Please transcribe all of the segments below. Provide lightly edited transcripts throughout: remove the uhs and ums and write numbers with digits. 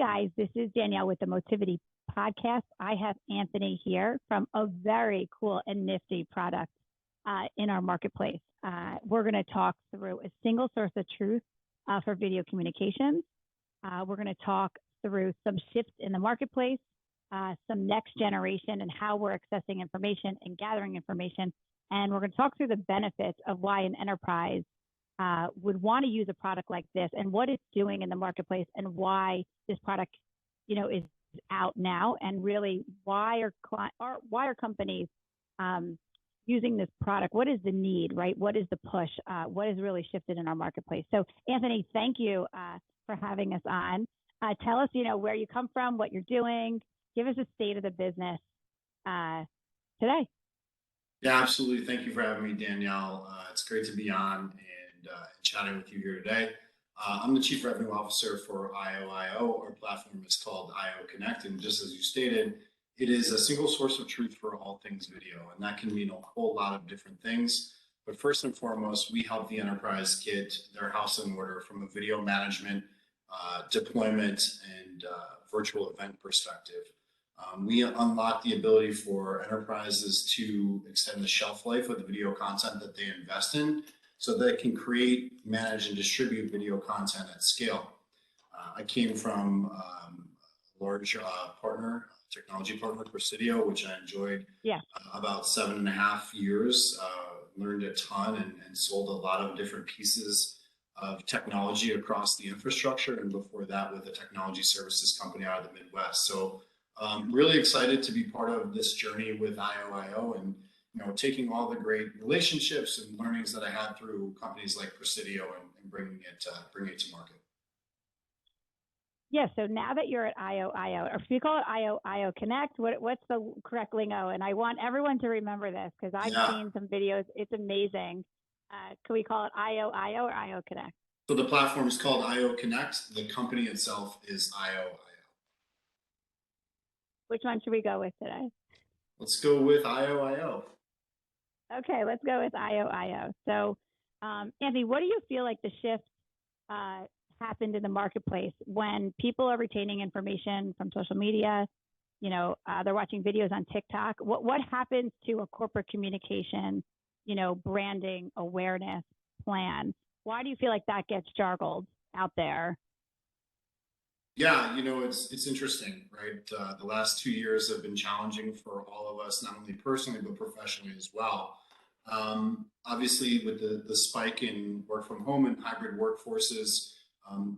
guys, this is Danielle with the Motivity Podcast. I have Anthony here from a very cool and nifty product in our marketplace. We're going to talk through a single source of truth for video communications. We're going to talk through some shifts in the marketplace, some next generation and how we're accessing information and gathering information. And we're going to talk through the benefits of why an enterprise would want to use a product like this and what it's doing in the marketplace and why this product, is out now, and really why are companies using this product? What is the need, right? What is the push? What has really shifted in our marketplace? So Anthony, thank you for having us on. Tell us, where you come from, what you're doing. Give us a state of the business today. Yeah, absolutely. Thank you for having me, Danielle. It's great to be on and chatting with you here today. I'm the Chief Revenue Officer for IO. Our platform is called IO Connect, and just as you stated, it is a single source of truth for all things video, and that can mean a whole lot of different things. But first and foremost, we help the enterprise get their house in order from a video management, deployment, and virtual event perspective. We unlock the ability for enterprises to extend the shelf life of the video content that they invest in so they can create, manage, and distribute video content at scale. I came from a large technology partner, Presidio, which I enjoyed about 7.5 years, learned a ton and sold a lot of different pieces of technology across the infrastructure, and before that with a technology services company out of the Midwest. So really excited to be part of this journey with IO and taking all the great relationships and learnings that I had through companies like Presidio and bringing it to market. Yeah. So now that you're at IO, or if you call it IO Connect, what's the correct lingo? And I want everyone to remember this because I've seen some videos. It's amazing. Can we call it IO or IO Connect? So the platform is called IO Connect. The company itself is IO. Which one should we go with today? Let's go with IO. Okay, let's go with IO. So, Anthony, what do you feel like the shift happened in the marketplace when people are retaining information from social media? They're watching videos on TikTok. What happens to a corporate communication, branding, awareness plan? Why do you feel like that gets jargled out there? Yeah, it's interesting, right? The last 2 years have been challenging for all of us, not only personally, but professionally as well. Obviously, with the spike in work from home and hybrid workforces,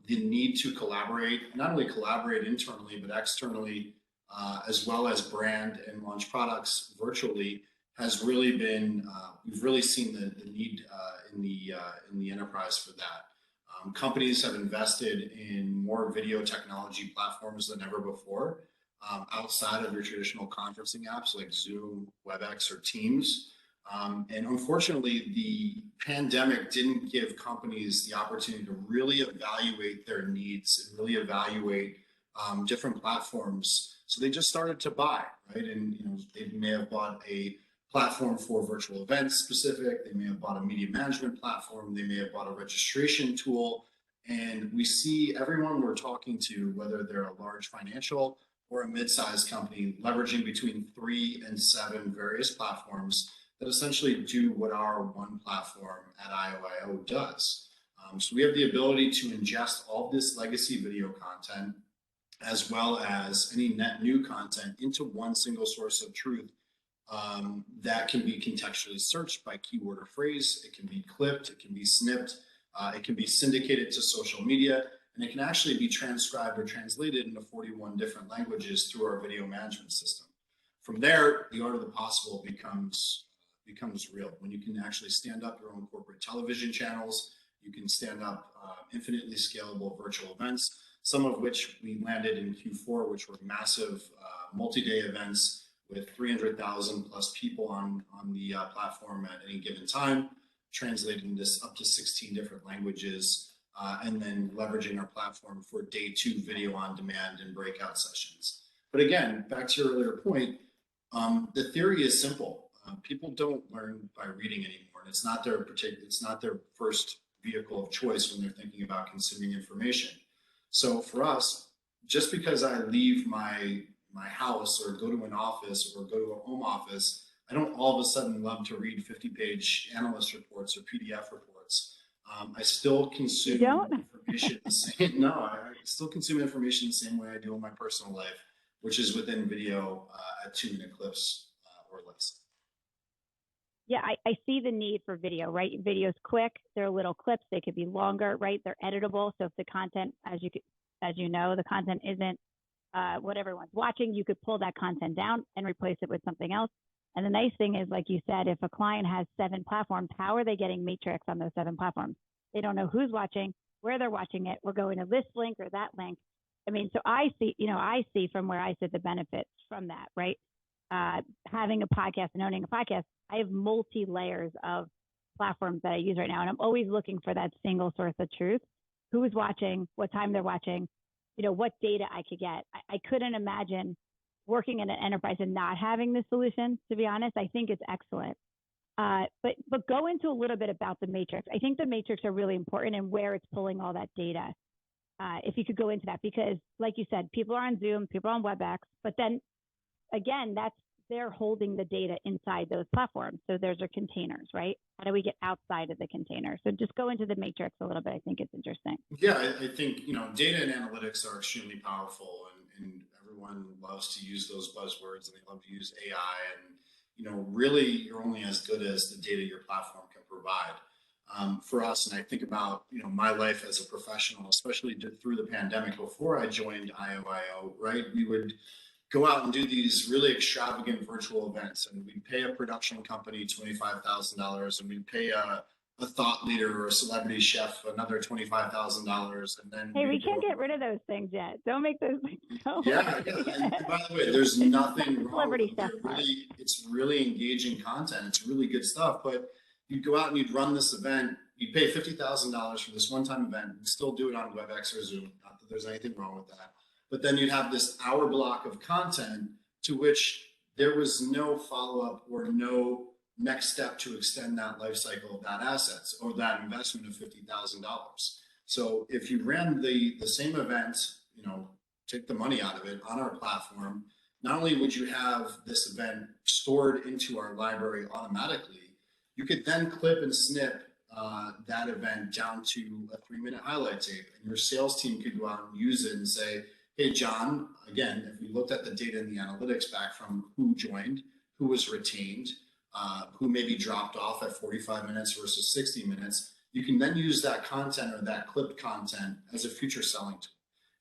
the need to collaborate, not only collaborate internally, but externally, as well as brand and launch products virtually, has really been, we've really seen the need in the enterprise for that. Companies have invested in more video technology platforms than ever before, outside of your traditional conferencing apps like Zoom, WebEx, or Teams. And unfortunately, the pandemic didn't give companies the opportunity to really evaluate their needs and really evaluate different platforms. So they just started to buy, right? And they may have bought a platform for virtual events specific. They may have bought a media management platform. They may have bought a registration tool. And we see everyone we're talking to, whether they're a large financial or a mid-sized company, leveraging between 3 and 7 various platforms that essentially do what our one platform at IO does. So we have the ability to ingest all this legacy video content, as well as any net new content, into one single source of truth that can be contextually searched by keyword or phrase. It can be clipped, it can be snipped, it can be syndicated to social media, and it can actually be transcribed or translated into 41 different languages through our video management system. From there, the art of the possible becomes real. When you can actually stand up your own corporate television channels, you can stand up infinitely scalable virtual events, some of which we landed in Q4, which were massive multi-day events with 300,000 plus people on the platform at any given time, translating this up to 16 different languages, and then leveraging our platform for day 2 video on demand and breakout sessions. But again, back to your earlier point, the theory is simple. People don't learn by reading anymore, and it's not their first vehicle of choice when they're thinking about consuming information. So for us, just because I leave my house or go to an office or go to a home office, I don't all of a sudden love to read 50-page analyst reports or PDF reports. I still You consume don't? information the same. No, I still consume information the same way I do in my personal life, which is within video at 2-minute clips or less. Yeah, I see the need for video, right? Video's quick. They're little clips. They could be longer, right? They're editable. So if the content, as you know, the content isn't what everyone's watching, you could pull that content down and replace it with something else. And the nice thing is, like you said, if a client has 7 platforms, how are they getting Matrix on those 7 platforms? They don't know who's watching, where they're watching it. We're going to this link or that link. I mean, so I see from where I sit the benefits from that, right? Having a podcast and owning a podcast, I have multi layers of platforms that I use right now. And I'm always looking for that single source of truth. Who is watching, what time they're watching, what data I could get. I couldn't imagine working in an enterprise and not having this solution, to be honest. I think it's excellent. But go into a little bit about the matrix. I think the matrix are really important and where it's pulling all that data. If you could go into that, because like you said, people are on Zoom, people are on WebEx, but then again, they're holding the data inside those platforms. So there's our containers, right? How do we get outside of the container? So just go into the matrix a little bit. I think it's interesting. Yeah, I think, data and analytics are extremely powerful, and everyone loves to use those buzzwords, and they love to use AI. And, really you're only as good as the data your platform can provide. For us, and I think about, my life as a professional, especially through the pandemic before I joined IOIO, right? We would go out and do these really extravagant virtual events, and we'd pay a production company $25,000, and we'd pay a thought leader or a celebrity chef another $25,000, and then hey, we can't get rid of those things yet. Don't make those things go. Yeah. And by the way, there's nothing wrong with Celebrity them. chef part. It's really engaging content. It's really good stuff. But you'd go out and you'd run this event. You'd pay $50,000 for this one-time event. You'd still do it on WebEx or Zoom. Not that there's anything wrong with that. But then you'd have this hour block of content to which there was no follow-up or no next step to extend that life cycle of that assets or that investment of $50,000. So if you ran the same event, take the money out of it on our platform, not only would you have this event stored into our library automatically, you could then clip and snip that event down to a 3-minute highlight tape, and your sales team could go out and use it and say, hey, John, again, if we looked at the data and the analytics back from who joined, who was retained, who maybe dropped off at 45 minutes versus 60 minutes, you can then use that content or that clipped content as a future selling tool.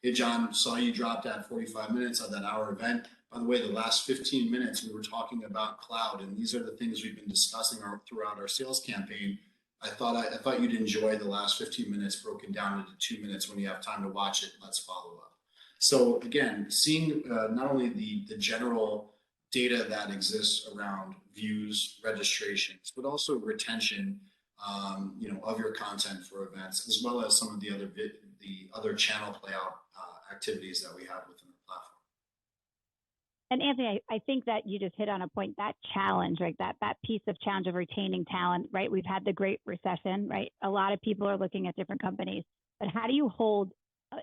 Hey, John, saw you dropped at 45 minutes of that hour event. By the way, the last 15 minutes, we were talking about cloud, and these are the things we've been discussing throughout our sales campaign. I thought you'd enjoy the last 15 minutes broken down into 2 minutes. When you have time to watch it, let's follow up. So again, seeing not only the general data that exists around views, registrations, but also retention, of your content for events, as well as some of the other channel playout activities that we have within the platform. And Anthony, I think that you just hit on a point, that challenge, right? That piece of challenge of retaining talent, right? We've had the Great Recession, right? A lot of people are looking at different companies, but how do you hold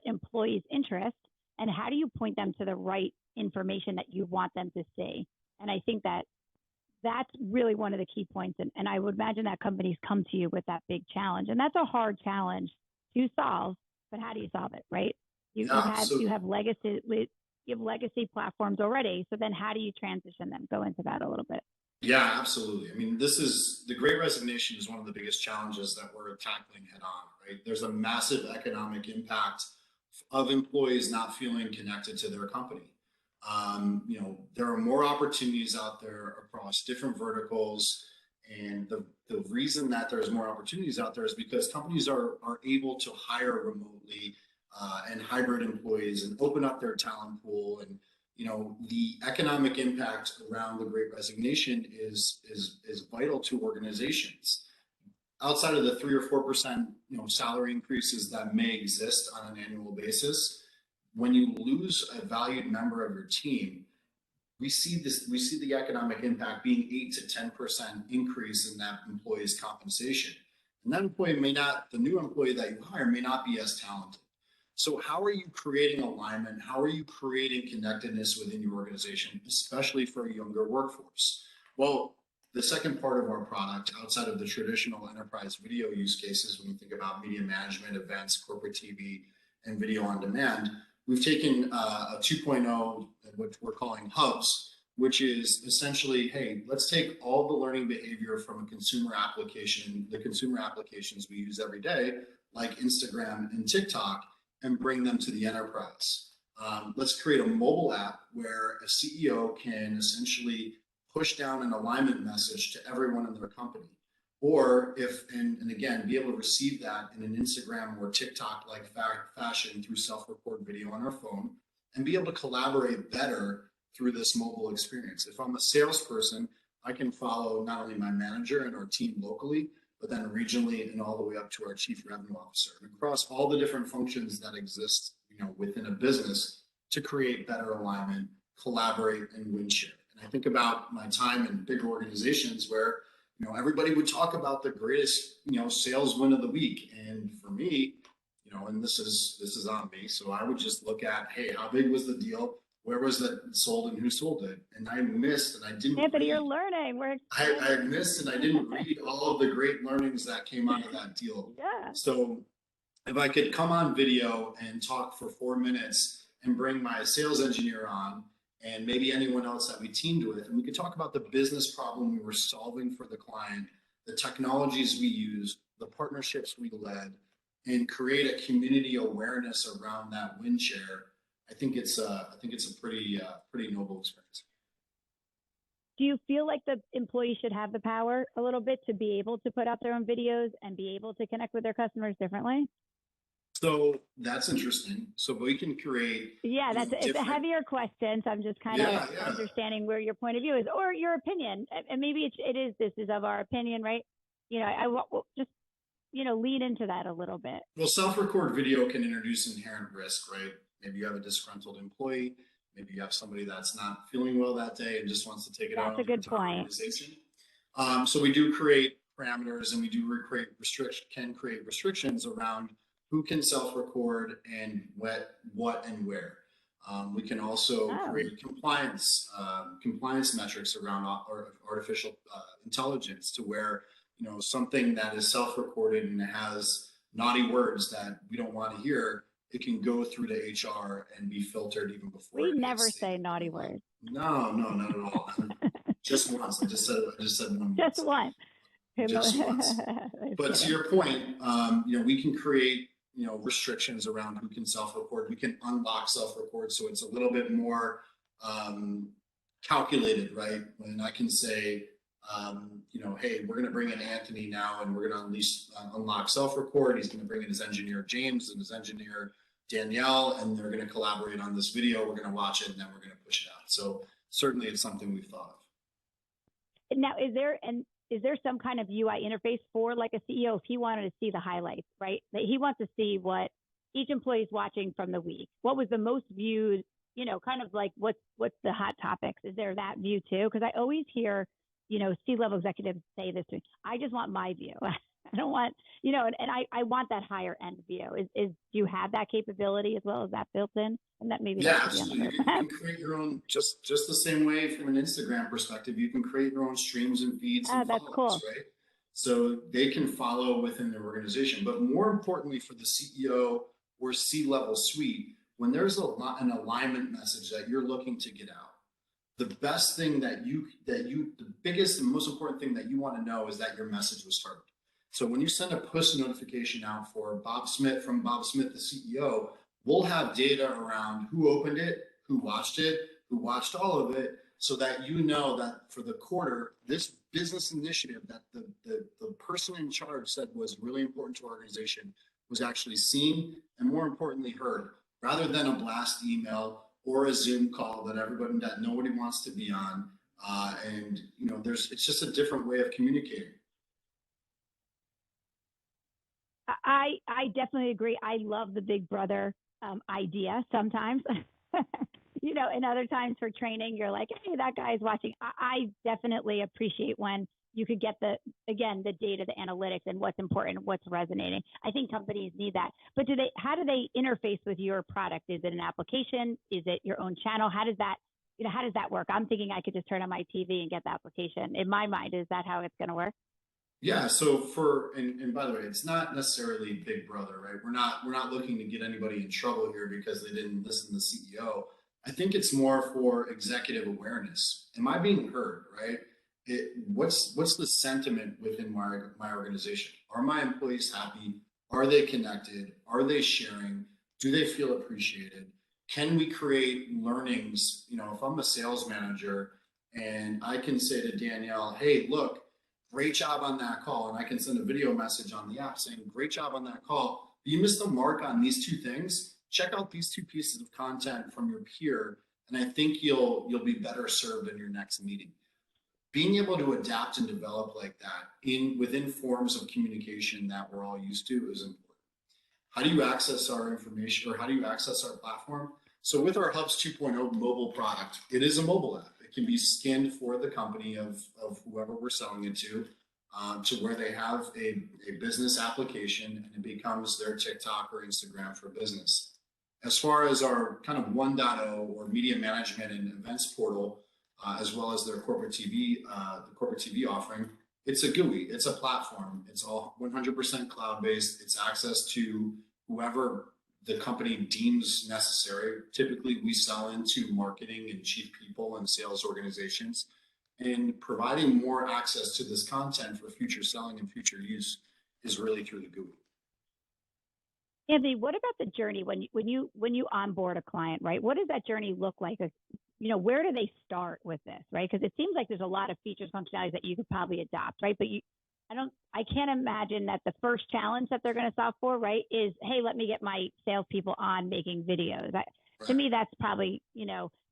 employees' interest, and how do you point them to the right information that you want them to see? And I think that's really one of the key points. And I would imagine that companies come to you with that big challenge, and that's a hard challenge to solve, but how do you solve it, right? You have legacy platforms already. So then how do you transition them? Go into that a little bit. Yeah, absolutely. I mean, the Great Resignation is one of the biggest challenges that we're tackling head on, right? There's a massive economic impact of employees not feeling connected to their company. There are more opportunities out there across different verticals. And the reason that there's more opportunities out there is because companies are able to hire remotely and hybrid employees and open up their talent pool. And, the economic impact around the Great Resignation is vital to organizations. Outside of the 3 or 4%, salary increases that may exist on an annual basis, when you lose a valued member of your team, we see the economic impact being 8 to 10% increase in that employee's compensation. And that employee the new employee that you hire may not be as talented. So how are you creating alignment? How are you creating connectedness within your organization, especially for a younger workforce? Well, the second part of our product, outside of the traditional enterprise video use cases, when you think about media management, events, corporate TV, and video on demand, we've taken a 2.0, which we're calling hubs, which is essentially, hey, let's take all the learning behavior from a consumer application, the consumer applications we use every day, like Instagram and TikTok, and bring them to the enterprise. Let's create a mobile app where a CEO can essentially push down an alignment message to everyone in their company. Or if, and again, be able to receive that in an Instagram or TikTok like fashion through self-record video on our phone, and be able to collaborate better through this mobile experience. If I'm a salesperson, I can follow not only my manager and our team locally, but then regionally and all the way up to our chief revenue officer, and across all the different functions that exist, within a business to create better alignment, collaborate, and win share. And I think about my time in big organizations where, everybody would talk about the greatest, sales win of the week. And for me, and this is on me. So I would just look at, hey, how big was the deal? Where was that sold and who sold it? And I missed and I didn't Anthony, you're learning. I missed and I didn't read all of the great learnings that came out of that deal. Yeah. So if I could come on video and talk for 4 minutes and bring my sales engineer on and maybe anyone else that we teamed with, and we could talk about the business problem we were solving for the client, the technologies we used, the partnerships we led, and create a community awareness around that win share, I think it's a pretty noble experience. Do you feel like the employee should have the power a little bit to be able to put out their own videos and be able to connect with their customers differently? So that's interesting. So we can create. Yeah, it's a heavier question. So I'm just kind of understanding where your point of view is, or your opinion, and maybe this is of our opinion, right? I just lead into that a little bit. Well, self-record video can introduce inherent risk, right? Maybe you have a disgruntled employee. Maybe you have somebody that's not feeling well that day and just wants to take it out on the entire organization. So we do create parameters, and we do create restrictions around who can self-record and what and where. We can also create compliance metrics around artificial intelligence, to where something that is self-recorded and has naughty words that we don't want to hear, it can go through to HR and be filtered even before. We never say naughty words. No, not at all. Just once. I just said one. Just once. Just once. But to your point, we can create restrictions around who can self-record. We can unlock self-record, so it's a little bit more calculated, right? When I can say, hey, we're going to bring in Anthony now, and we're going to unlock self-record. He's going to bring in his engineer James and his engineer Danielle, and they're going to collaborate on this video. We're going to watch it, and then we're going to push it out. So certainly, it's something we've thought of. Now, is there some kind of UI interface for like a CEO if he wanted to see the highlights, right? That he wants to see what each employee is watching from the week. What was the most viewed? Kind of like what's the hot topics? Is there that view too? Because I always hear C-level executives say this to me. I just want my view. I don't want, and I want that higher end view. Do you have that capability as well as that built in? And that maybe absolutely. You can create your own, just the same way from an Instagram perspective. You can create your own streams and feeds and that's cool. Right? So they can follow within their organization. But more importantly, for the CEO or C-level suite, when there's an alignment message that you're looking to get out, the best thing the biggest and most important thing that you want to know is that your message was heard. So when you send a push notification out for Bob Smith, from Bob Smith, the CEO, we'll have data around who opened it, who watched all of it, so that that for the quarter, this business initiative that the person in charge said was really important to our organization was actually seen and, more importantly, heard, rather than a blast email or a Zoom call that nobody wants to be on. It's just a different way of communicating. I definitely agree. I love the Big Brother idea sometimes, and other times for training, you're like, hey, that guy's watching. I definitely appreciate when you could get the data, the analytics, and what's important, what's resonating. I think companies need that. But how do they interface with your product? Is it an application? Is it your own channel? How does that work? I'm thinking I could just turn on my TV and get the application. In my mind, is that how it's going to work? Yeah. So and by the way, it's not necessarily Big Brother, right? We're not looking to get anybody in trouble here because they didn't listen to the CEO. I think it's more for executive awareness. Am I being heard, right? What's the sentiment within my organization? Are my employees happy? Are they connected? Are they sharing? Do they feel appreciated? Can we create learnings? You know, if I'm a sales manager and I can say to Danielle, hey, look, great job on that call. And I can send a video message on the app saying, great job on that call. You missed the mark on these two things. Check out these two pieces of content from your peer. And I think you'll be better served in your next meeting. Being able to adapt and develop like that within forms of communication that we're all used to is important. How do you access our information, or how do you access our platform? So with our Hubs 2.0 mobile product, it is a mobile app. It can be skinned for the company of whoever we're selling it to where they have a business application, and it becomes their TikTok or Instagram for business. As far as our kind of 1.0 or media management and events portal, as well as their corporate TV, the corporate TV offering, it's a GUI, it's a platform. It's all 100% cloud-based. It's access to whoever the company deems necessary. Typically, we sell into marketing and chief people and sales organizations, and providing more access to this content for future selling and future use is really through the GUI. Anthony, what about the journey when you onboard a client, right? What does that journey look like? You know, where do they start with this, right? Because it seems like there's a lot of features, functionalities that you could probably adopt, right? But I can't imagine that the first challenge that they're going to solve for, right, is, hey, let me get my salespeople on making videos. To me, that's probably,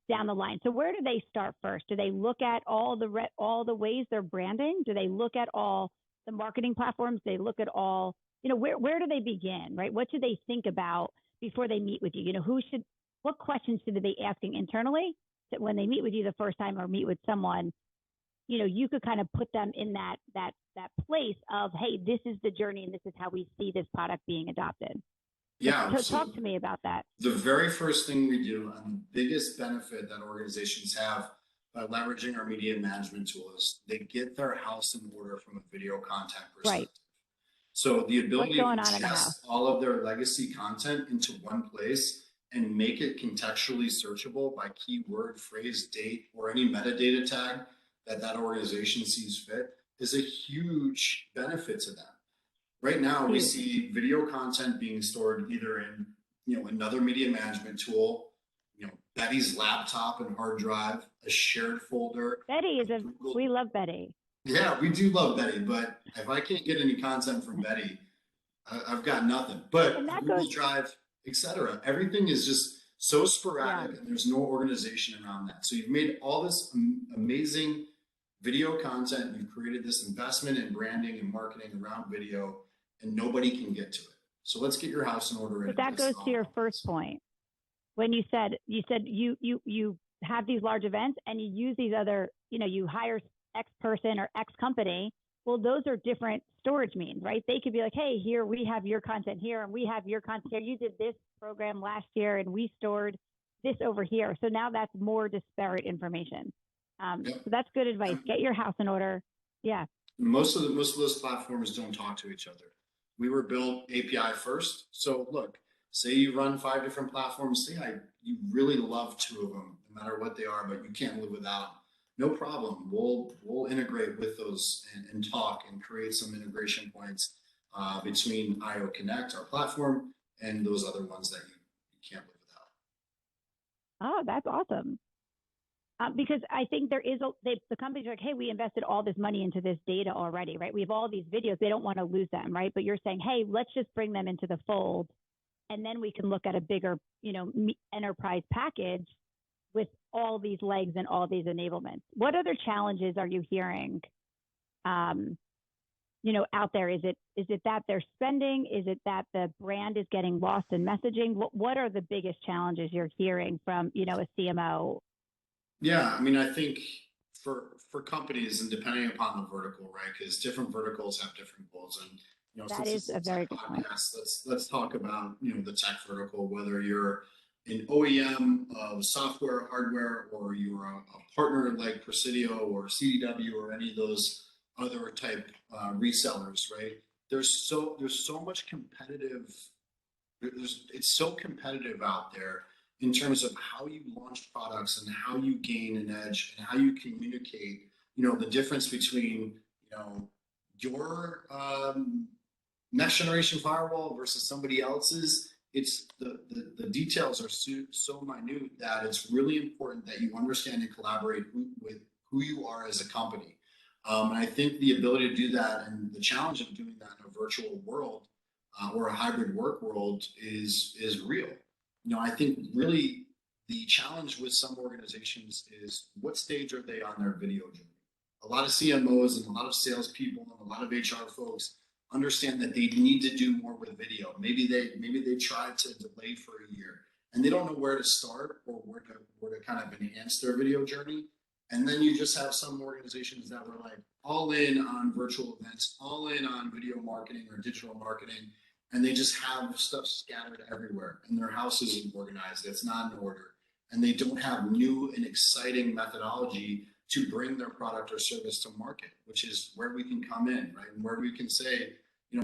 down the line. So where do they start first? Do they look at all the ways they're branding? Do they look at all the marketing platforms? Do they look at all, where do they begin, right? What should they think about before they meet with you? What questions should they be asking internally that when they meet with you the first time or meet with someone, you could kind of put them in that place of, hey, this is the journey and this is how we see this product being adopted. Yeah. So talk to me about that. The very first thing we do, and the biggest benefit that organizations have by leveraging our media management tools, they get their house in order from a video content perspective. Right. So the ability to ingest all of their legacy content into one place and make it contextually searchable by keyword, phrase, date, or any metadata tag that organization sees fit is a huge benefit to them. Right now, we see video content being stored either in, another media management tool, Betty's laptop and hard drive, a shared folder. Betty we love Betty. Yeah, we do love Betty, but if I can't get any content from Betty, I've got nothing. But Google Drive, etc. Everything is just so sporadic, and there's no organization around that. So you've made all this amazing video content. You've created this investment in branding and marketing around video, and nobody can get to it. So let's get your house in order. But that goes to your first point. When you said you have these large events and you use these other, you hire X person or X company. Well, those are different storage means, right? They could be like, hey, here, we have your content here and we have your content here. You did this program last year and we stored this over here. So now that's more disparate information. So that's good advice. Get your house in order. Yeah. Most of those platforms don't talk to each other. We were built API first. So look, say you run 5 different platforms. Say you really love 2 of them, no matter what they are, but you can't live without them. No problem. We'll integrate with those and talk and create some integration points between IO Connect, our platform, and those other ones that you can't live without. Oh, that's awesome. Because I think the companies are like, hey, we invested all this money into this data already, right? We have all these videos. They don't want to lose them, right? But you're saying, hey, let's just bring them into the fold, and then we can look at a bigger, enterprise package with all these legs and all these enablements. What other challenges are you hearing, out there? Is it that they're spending? Is it that the brand is getting lost in messaging? What are the biggest challenges you're hearing from, a CMO? Yeah, I mean, I think for companies and depending upon the vertical, right? Because different verticals have different goals. And That since is this is a a tech very good point. podcast, let's talk about the tech vertical. Whether you're an OEM of software, hardware, or you're a partner like Presidio or CDW or any of those other type resellers, right? There's so much competitive. It's so competitive out there in terms of how you launch products and how you gain an edge and how you communicate. The difference between your next generation firewall versus somebody else's. It's the details are so minute that it's really important that you understand and collaborate with who you are as a company. And I think the ability to do that and the challenge of doing that in a virtual world or a hybrid work world is real. I think really the challenge with some organizations is what stage are they on their video journey? A lot of CMOs and a lot of salespeople and a lot of HR folks understand that they need to do more with video. Maybe they tried to delay for a year and they don't know where to start or where to kind of enhance their video journey. And then you just have some organizations that were like all in on virtual events, all in on video marketing or digital marketing, and they just have stuff scattered everywhere and their house isn't organized, it's not in order, and they don't have new and exciting methodology to bring their product or service to market, which is where we can come in, right? And where we can say,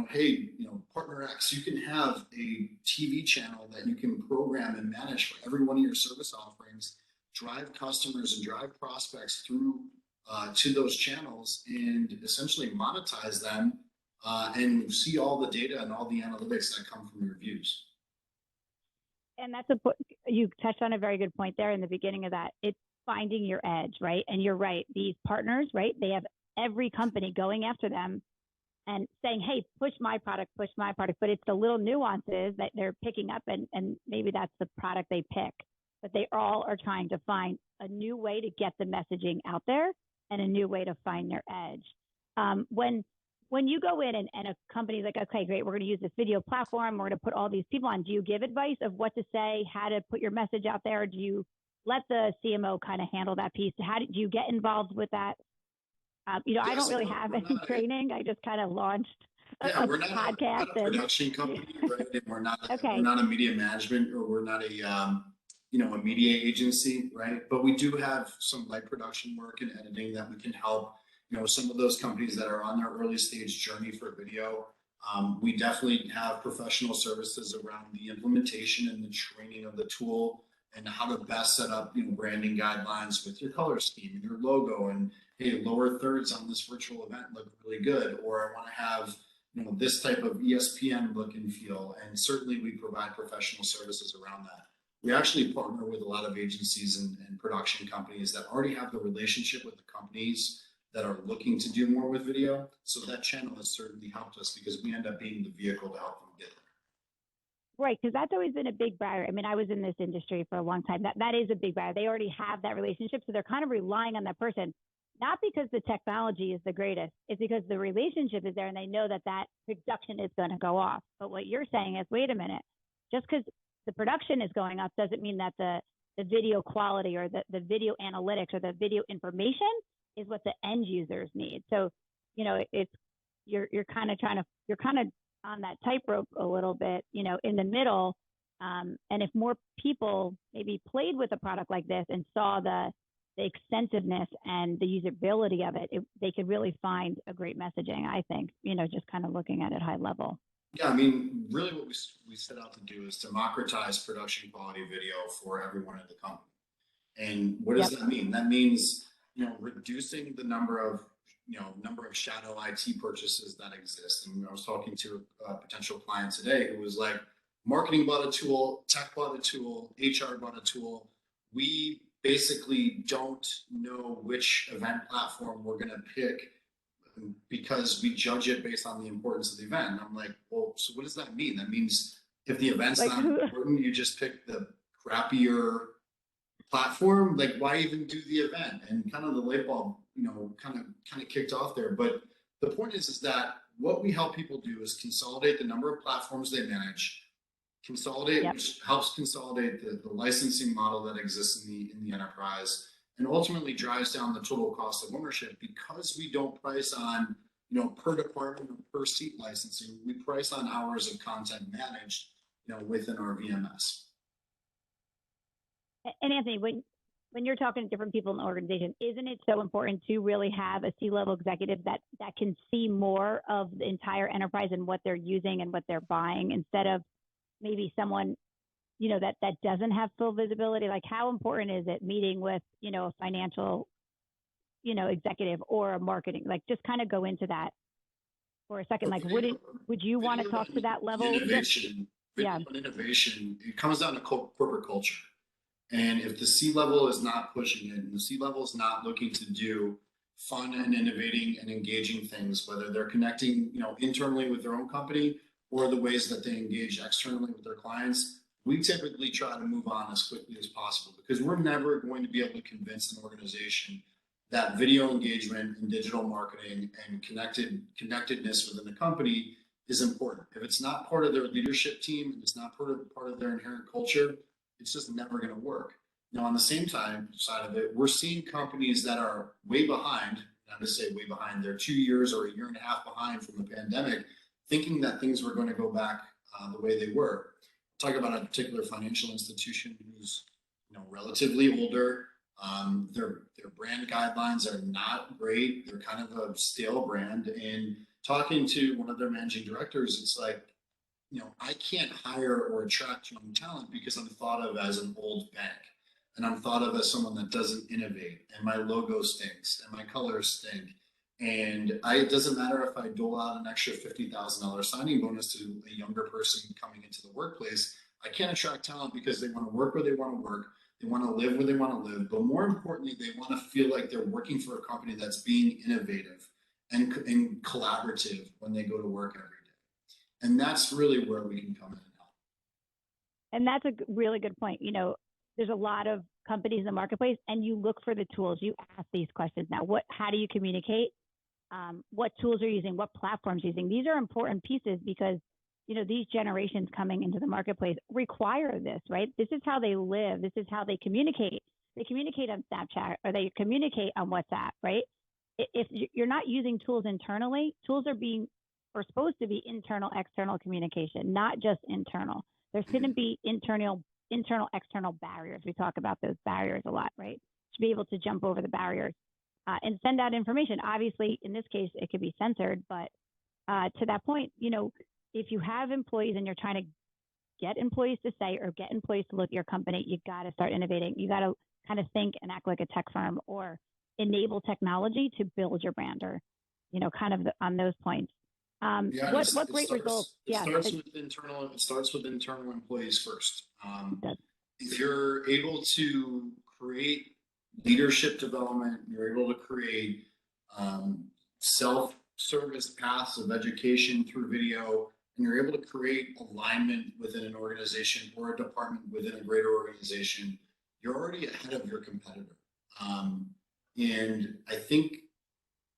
hey, partner X, you can have a TV channel that you can program and manage for every one of your service offerings, drive customers and drive prospects through to those channels and essentially monetize them and see all the data and all the analytics that come from your views. And you touched on a very good point there in the beginning of that. It's finding your edge, right? And you're right. These partners, right? They have every company going after them and saying, hey, push my product. But it's the little nuances that they're picking up and maybe that's the product they pick. But they all are trying to find a new way to get the messaging out there and a new way to find their edge. When you go in and a company's like, okay, great, we're going to use this video platform, we're going to put all these people on, do you give advice of what to say, how to put your message out there? Do you let the CMO kind of handle that piece? Do you get involved with that? I don't really have any training. I just kind of launched we're not podcast. We're not a production company, right? And we're not Okay. We're not a media management or we're not a media agency, right? But we do have some light production work and editing that we can help some of those companies that are on their early stage journey for video. We definitely have professional services around the implementation and the training of the tool and how to best set up branding guidelines with your color scheme and your logo, and hey, lower thirds on this virtual event look really good, or I want to have this type of ESPN look and feel. And certainly we provide professional services around that. We actually partner with a lot of agencies and production companies that already have the relationship with the companies that are looking to do more with video. So that channel has certainly helped us because we end up being the vehicle to help them get there. Right, because that's always been a big barrier. I mean, I was in this industry for a long time. That is a big barrier. They already have that relationship, so they're kind of relying on that person, not because the technology is the greatest. It's because the relationship is there and they know that production is going to go off. But what you're saying is, wait a minute, just because the production is going up doesn't mean that the video quality or the video analytics or the video information is what the end users need. So, you're kind of on that tightrope a little bit, in the middle. And if more people maybe played with a product like this and saw the extensiveness and the usability of it, they could really find a great messaging, I think, just kind of looking at it high level. Yeah, I mean, really what we set out to do is democratize production quality video for everyone in the company. And what does that mean? That means, reducing the number of shadow IT purchases that exist. And I was talking to a potential client today who was like, marketing bought a tool, tech bought a tool, HR bought a tool. We basically don't know which event platform we're going to pick because we judge it based on the importance of the event. And I'm like, well, so what does that mean? That means if the event's not important, you just pick the crappier platform. Like, why even do the event? And kind of the light bulb, kind of kicked off there. But the point is that what we help people do is consolidate the number of platforms they manage, which helps consolidate the licensing model that exists in the enterprise, and ultimately drives down the total cost of ownership because we don't price on, per department or per seat licensing. We price on hours of content managed, within our VMS. And Anthony, when you're talking to different people in the organization, isn't it so important to really have a C-level executive that can see more of the entire enterprise and what they're using and what they're buying, instead of maybe someone, that doesn't have full visibility? Like, how important is it meeting with, a financial, executive or a marketing? Like, just kind of go into that for a second. Like, would you want to talk to that level? Innovation, innovation, it comes down to corporate culture. And if the C-level is not pushing it, and the C-level is not looking to do fun and innovating and engaging things, whether they're connecting, internally with their own company or the ways that they engage externally with their clients, we typically try to move on as quickly as possible, because we're never going to be able to convince an organization that video engagement and digital marketing and connectedness within the company is important. If it's not part of their leadership team and it's not part of their inherent culture, it's just never going to work. Now, on the same side of it, we're seeing companies that are way behind, not to say way behind, they're 2 years or a year and a half behind from the pandemic, thinking that things were going to go back the way they were. Talk about a particular financial institution who's, relatively older. Their brand guidelines are not great. They're kind of a stale brand. And talking to one of their managing directors, it's like, I can't hire or attract young talent because I'm thought of as an old bank, and I'm thought of as someone that doesn't innovate, and my logo stinks and my colors stink. And it doesn't matter if I dole out an extra $50,000 signing bonus to a younger person coming into the workplace. I can't attract talent because they want to work where they want to work. They want to live where they want to live. But more importantly, they want to feel like they're working for a company that's being innovative and collaborative when they go to work every day. And that's really where we can come in and help. And that's a really good point. There's a lot of companies in the marketplace, and you look for the tools. You ask these questions now. How do you communicate? What tools are you using? What platforms are you using? These are important pieces because, these generations coming into the marketplace require this, right? This is how they live. This is how they communicate. They communicate on Snapchat, or they communicate on WhatsApp, right? If you're not using tools internally, tools are supposed to be internal, external communication, not just internal. There shouldn't be internal, external barriers. We talk about those barriers a lot, right? To be able to jump over the barriers and send out information. Obviously, in this case, it could be censored, but to that point, if you have employees and you're trying to get employees to say or get employees to look at your company, you got to start innovating. You got to kind of think and act like a tech firm, or enable technology to build your brand, or, kind of on those points. What great results? It starts with internal employees first. If you're able to create leadership development, you're able to create self-service paths of education through video, and you're able to create alignment within an organization or a department within a greater organization, you're already ahead of your competitor. And I think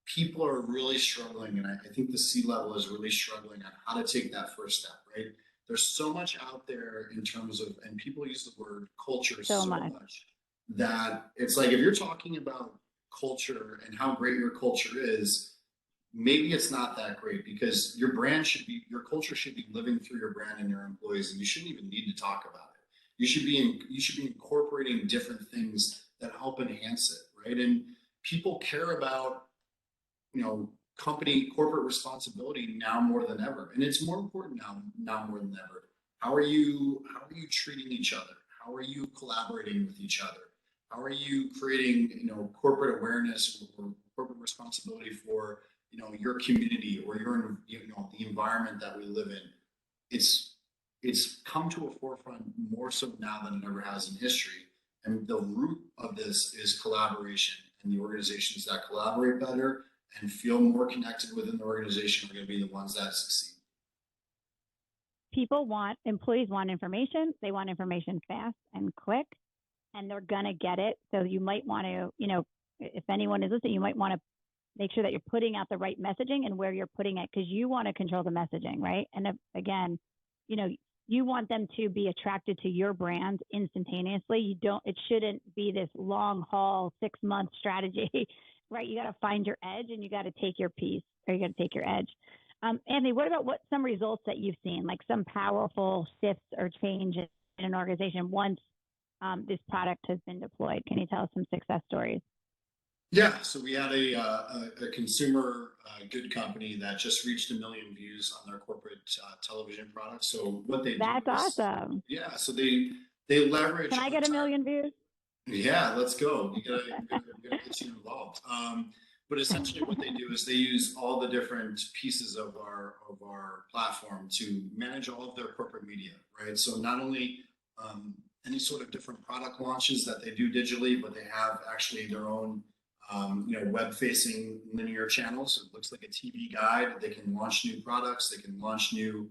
people are really struggling, and I think the C-level is really struggling on how to take that first step, right? There's so much out there in terms of, and people use the word culture so much that it's like, if you're talking about culture and how great your culture is, maybe it's not that great, because your culture should be living through your brand and your employees, and you shouldn't even need to talk about it. You should be incorporating different things that help enhance it, right? And people care about, corporate responsibility now more than ever, and it's more important now more than ever. How are you treating each other? How are you collaborating with each other? How are you creating, corporate awareness or corporate responsibility for, your community or your, the environment that we live in? It's come to a forefront more so now than it ever has in history. And the root of this is collaboration, and the organizations that collaborate better and feel more connected within the organization are going to be the ones that succeed. Employees want information. They want information fast and quick, and they're going to get it. So you might want to, if anyone is listening, you might want to make sure that you're putting out the right messaging and where you're putting it, because you want to control the messaging, right? And again, you want them to be attracted to your brand instantaneously. It shouldn't be this long haul 6-month strategy, right? You got to find your edge and you got to take your piece, or you got to take your edge. Anthony, what about some results that you've seen, like some powerful shifts or change in an organization once this product has been deployed? Can you tell us some success stories? Yeah, so we had a consumer good company that just reached 1 million views on their corporate television product. So what they do That's is, awesome. yeah, so they leverage. Can I get 1 million views? Yeah, let's go. We gotta get you involved. But essentially, what they do is they use all the different pieces of our platform to manage all of their corporate media, right? So not only any sort of different product launches that they do digitally, but they have actually their own web-facing linear channels. So it looks like a TV guide. They can launch new products. They can launch new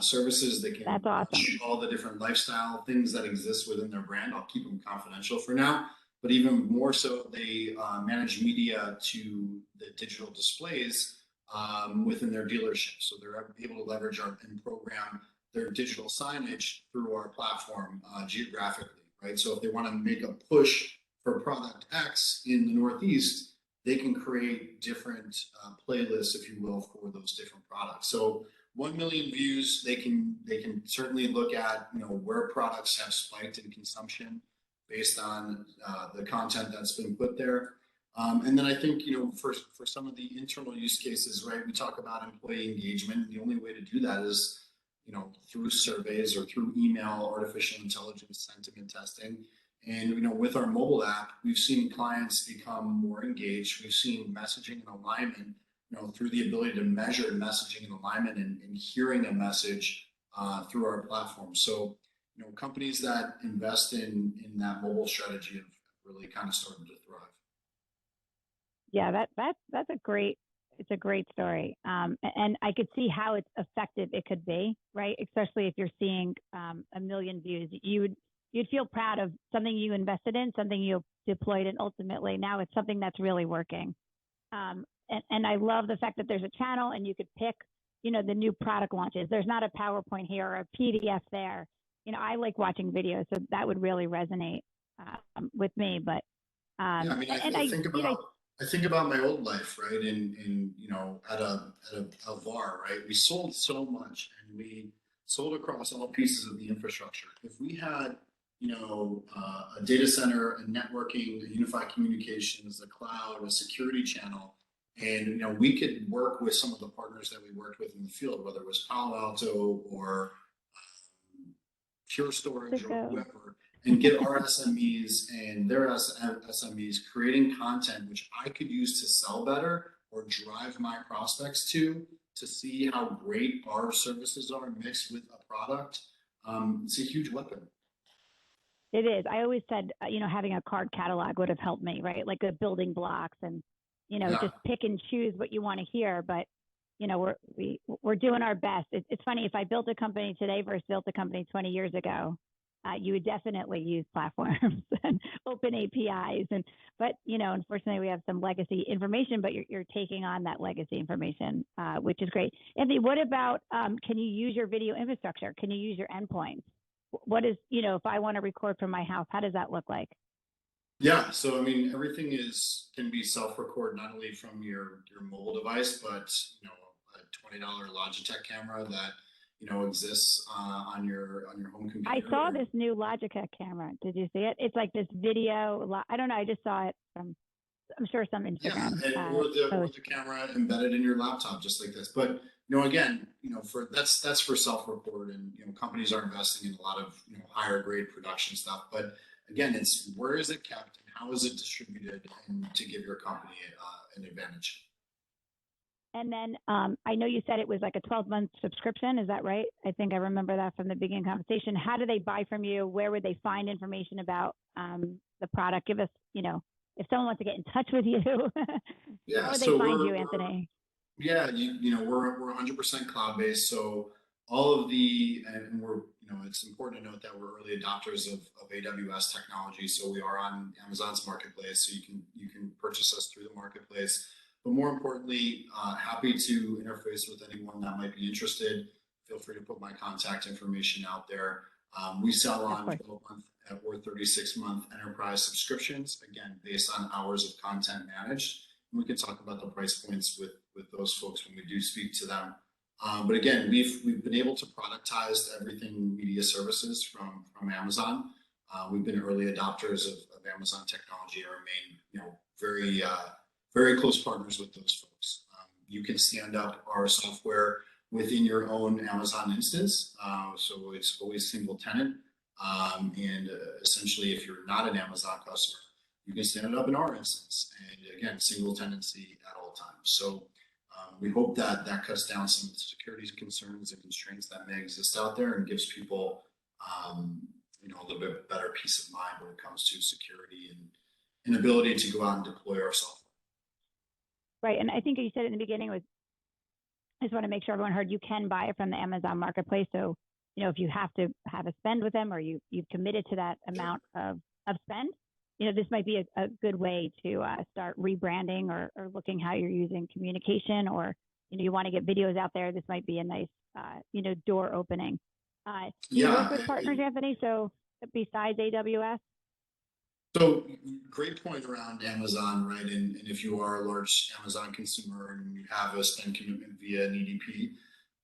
services. They can That's awesome. launch all the different lifestyle things that exist within their brand. I'll keep them confidential for now. But even more so, they manage media to the digital displays within their dealership. So they're able to leverage and program their digital signage through our platform geographically, right? So if they want to make a push for product X in the Northeast, they can create different playlists, if you will, for those different products. So 1 million views, they can certainly look at where products have spiked in consumption based on the content that's been put there. And then I think for some of the internal use cases, right? We talk about employee engagement. The only way to do that is through surveys or through email, artificial intelligence, sentiment testing. And with our mobile app, we've seen clients become more engaged. We've seen messaging and alignment, through the ability to measure messaging and alignment and hearing a message through our platform. So, companies that invest in that mobile strategy have really kind of started to thrive. Yeah, that's a great story. And I could see how it's effective it could be, right? Especially if you're seeing 1 million views, you'd feel proud of something you invested in, something you deployed, and ultimately now it's something that's really working. And I love the fact that there's a channel and you could pick, the new product launches. There's not a PowerPoint here or a PDF there. I like watching videos, so that would really resonate with me. But yeah, I mean, I think about my old life, right? At a VAR, right? We sold so much, and we sold across all pieces of the infrastructure. If we had, a data center, a networking, a unified communications, a cloud, a security channel, and we could work with some of the partners that we worked with in the field, whether it was Palo Alto or Pure Storage or whoever, and get our SMEs and their SMEs creating content which I could use to sell better or drive my prospects to see how great our services are mixed with a product. It's a huge weapon. It is. I always said, having a card catalog would have helped me, right? Like the building blocks and, just pick and choose what you want to hear. But, we're doing our best. It's funny, if I built a company today versus built a company 20 years ago, you would definitely use platforms and open APIs. But unfortunately, we have some legacy information, but you're taking on that legacy information, which is great. Anthony, what about, can you use your video infrastructure? Can you use your endpoints? What is, if I want to record from my house, how does that look like? Yeah, so I mean, everything can be self-record not only from your mobile device, but a $20 Logitech camera that exists on your home computer. I saw this new Logitech camera. Did you see it? It's like this video. I don't know. I just saw it from, I'm sure, some Instagram. Yeah, or the camera embedded in your laptop, just like this. But again, that's for self-record, and companies are investing in a lot of higher grade production stuff. But again, it's where is it kept and how is it distributed, and to give your company an advantage. And then I know you said it was like a 12-month subscription. Is that right? I think I remember that from the beginning conversation. How do they buy from you? Where would they find information about the product? Give us, if someone wants to get in touch with you, yeah, how would they find you, Anthony? Yeah, we're 100% cloud-based. So all of and we're, it's important to note that we're early adopters of AWS technology. So we are on Amazon's marketplace. So you can purchase us through the marketplace. But more importantly, happy to interface with anyone that might be interested. Feel feel free to put my contact information out there. We sell on 12-month or 36-month enterprise subscriptions, again, based on hours of content managed. And we can talk about the price points with those folks when we do speak to them. But again, we've been able to productize everything media services from Amazon. We've been early adopters of Amazon technology and remain, very close partners with those folks. You can stand up our software within your own Amazon instance, so it's always single tenant. And essentially, if you're not an Amazon customer, you can stand it up in our instance, and again, single tenancy at all times. So we hope that cuts down some of the security concerns and constraints that may exist out there, and gives people a little bit better peace of mind when it comes to security and ability to go out and deploy our software. Right, and I think you said in the beginning was, I just want to make sure everyone heard, you can buy it from the Amazon Marketplace. So, if you have to have a spend with them, or you've committed to that amount of spend, this might be a good way to start rebranding or looking how you're using communication, or, you want to get videos out there. This might be a nice, door opening. You work with partners, Anthony? So besides AWS? So great point around Amazon, right? And if you are a large Amazon consumer and you have a spend commitment via an EDP,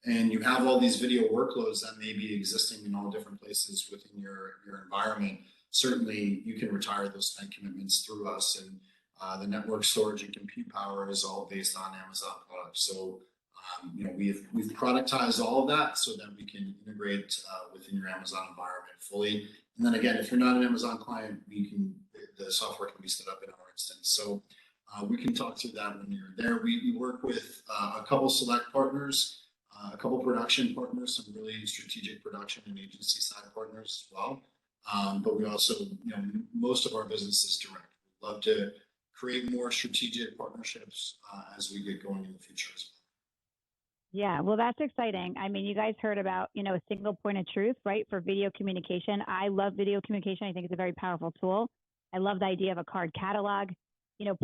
and you have all these video workloads that may be existing in all different places within your environment, certainly you can retire those spend commitments through us. And the network storage and compute power is all based on Amazon products. So we've productized all of that so that we can integrate within your Amazon environment fully. And then again, if you're not an Amazon client, the software can be set up in our instance. So we can talk through that when you're there. We work with a couple select partners, a couple production partners, some really strategic production and agency side partners as well. But we also, most of our business is direct. We'd love to create more strategic partnerships as we get going in the future as well. Yeah, well, that's exciting. I mean, you guys heard about, a single point of truth, right, for video communication. I love video communication. I think it's a very powerful tool. I love the idea of a card catalog,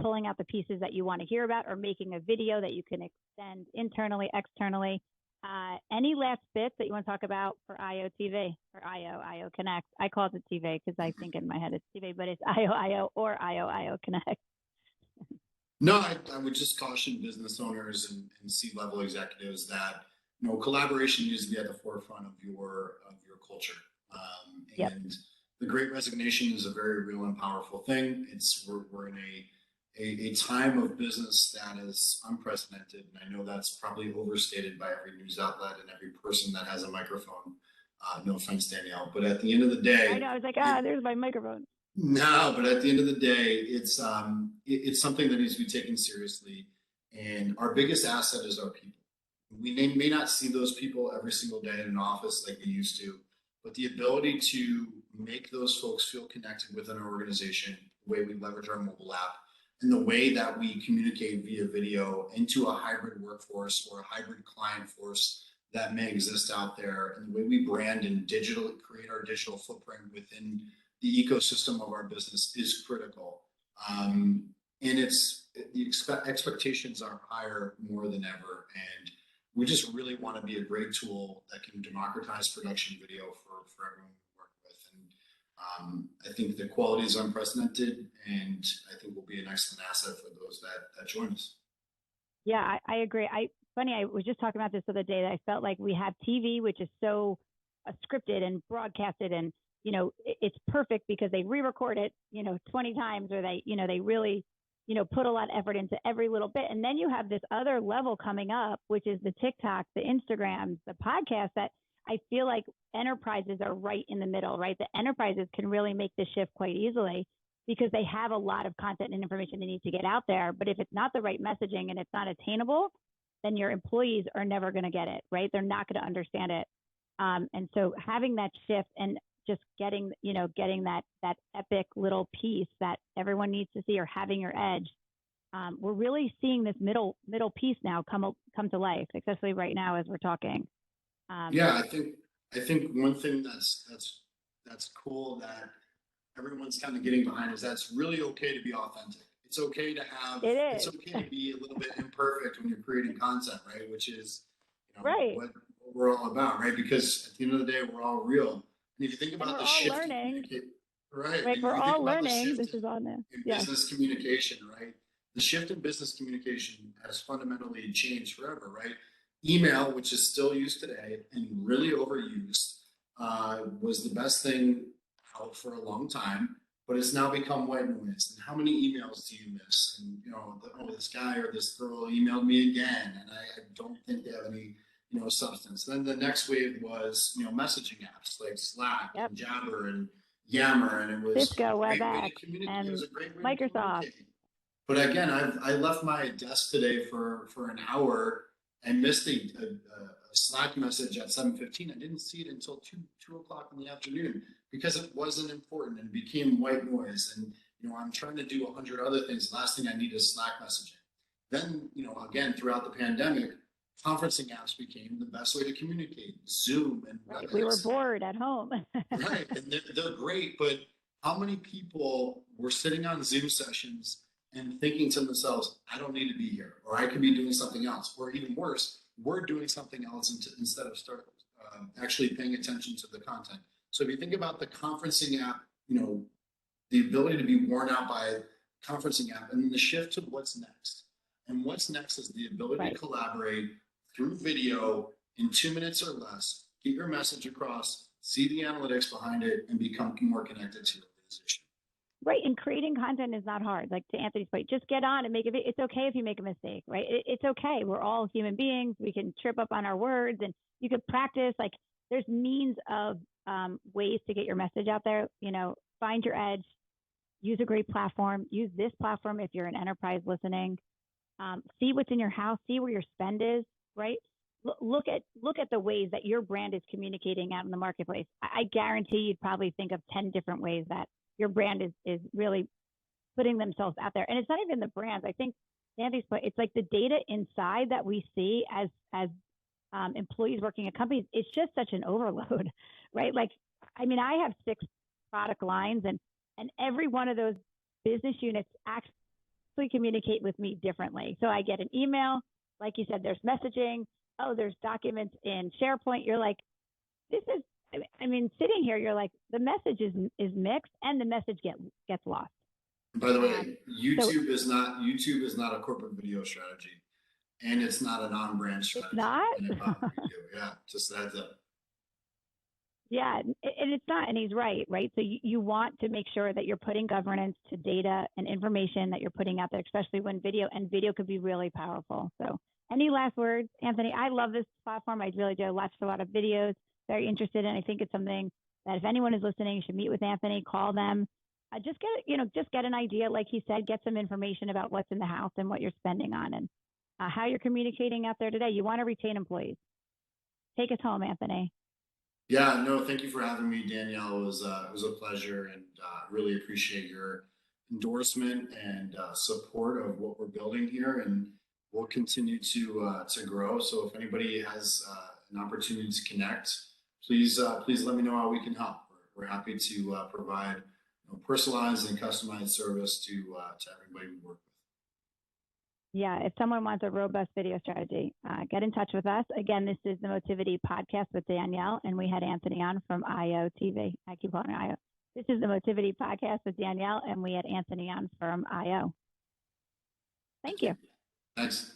pulling out the pieces that you want to hear about, or making a video that you can extend internally, externally. Any last bits that you want to talk about for IoTV or IO Connect? I call it the TV because I think in my head it's TV, but it's IO or IO Connect. No, I would just caution business owners and C-level executives that collaboration needs to be at the forefront of your culture. And the Great Resignation is a very real and powerful thing. We're in a time of business that is unprecedented, and I know that's probably overstated by every news outlet and every person that has a microphone. No offense, Danielle, but at the end of the day, I know, I was like, there's my microphone. No, but at the end of the day, it's something that needs to be taken seriously, and our biggest asset is our people. We may not see those people every single day in an office like we used to, but the ability to make those folks feel connected within our organization, the way we leverage our mobile app, and the way that we communicate via video into a hybrid workforce or a hybrid client force that may exist out there, and the way we brand and create our digital footprint within the ecosystem of our business is critical. And the expectations are higher more than ever. And we just really want to be a great tool that can democratize production video for everyone we work with. And I think the quality is unprecedented, and I think will be an excellent asset for those that join us. Yeah, I agree. I was just talking about this the other day, that I felt like we have TV, which is so scripted and broadcasted, and it's perfect because they re-record it, 20 times, or they really, put a lot of effort into every little bit. And then you have this other level coming up, which is the TikTok, the Instagrams, the podcast, that I feel like enterprises are right in the middle, right? The enterprises can really make the shift quite easily because they have a lot of content and information they need to get out there. But if it's not the right messaging and it's not attainable, then your employees are never going to get it, right? They're not going to understand it. And so having that shift and just getting that epic little piece that everyone needs to see, or having your edge, we're really seeing this middle piece now come to life, especially right now as we're talking. I think one thing that's cool that everyone's kind of getting behind is that's really okay to be authentic. It's okay to have. It's okay to be a little bit imperfect when you're creating content, right? Which is, right. what we're all about, right? Because at the end of the day, we're all real. And if you think And about we're the all shift in learning, right? right? And if We're you think all about the learning. shift This is on there. in Yes. business communication, right? The shift in business communication has fundamentally changed forever, right? Email, which is still used today and really overused, was the best thing out for a long time, but it's now become white noise. And how many emails do you miss? And oh, this guy or this girl emailed me again, and I don't think they have any substance. Then the next wave was messaging apps like Slack Yep. and Jabber and Yammer, and it was Cisco, a great way WebEx, to communicate. and It was a great way to Microsoft. communicate. But again, I left my desk today for an hour and missed a Slack message at 7:15. I didn't see it until two o'clock in the afternoon because it wasn't important and it became white noise. And I'm trying to do 100 other things. The last thing I need is Slack messaging. Then again, throughout the pandemic, conferencing apps became the best way to communicate. Zoom and Right. WebEx. We were bored at home. Right, and they're great, but how many people were sitting on Zoom sessions and thinking to themselves, I don't need to be here, or I could be doing something else, or even worse, we're doing something else instead of actually paying attention to the content. So if you think about the conferencing app, the ability to be worn out by conferencing app, and then the shift to what's next. And what's next is the ability Right. to collaborate through video in 2 minutes or less, get your message across, see the analytics behind it, and become more connected to your organization. Right. And creating content is not hard. Like to Anthony's point, just get on and make it. It's okay if you make a mistake, right? It's okay. We're all human beings. We can trip up on our words and you could practice. Like there's means of ways to get your message out there. Find your edge, use a great platform, use this platform if you're an enterprise listening. See what's in your house, see where your spend is, right? Look at the ways that your brand is communicating out in the marketplace. I guarantee you'd probably think of 10 different ways that your brand is really putting themselves out there. And it's not even the brands. I think Andy's point, it's like the data inside that we see as employees working at companies. It's just such an overload, right? Like, I mean, I have 6 product lines and every one of those business units actually communicate with me differently. So I get an email, like you said, there's messaging. Oh, there's documents in SharePoint. You're like, this is, I mean, sitting here, you're like, the message is mixed and the message gets lost. By the way, YouTube is not a corporate video strategy, and it's not an on-brand strategy. It's not? Yeah, just heads up. Yeah, and it's not, and he's right? So you want to make sure that you're putting governance to data and information that you're putting out there, especially when video could be really powerful. So any last words, Anthony? I love this platform. I really do. I watched a lot of videos, very interested, and I think it's something that if anyone is listening, you should meet with Anthony, call them. Just get an idea, like he said, get some information about what's in the house and what you're spending on and how you're communicating out there today. You want to retain employees. Take us home, Anthony. Yeah, no, thank you for having me, Danielle. It was a pleasure, and really appreciate your endorsement and support of what we're building here, and we'll continue to grow. So if anybody has an opportunity to connect, please let me know how we can help. We're happy to provide personalized and customized service to everybody we work with. Yeah, if someone wants a robust video strategy, get in touch with us. Again, this is the Motivity Podcast with Danielle, and we had Anthony on from IO TV. I keep calling it IO. This is the Motivity Podcast with Danielle, and we had Anthony on from IO. Thank you. Thanks.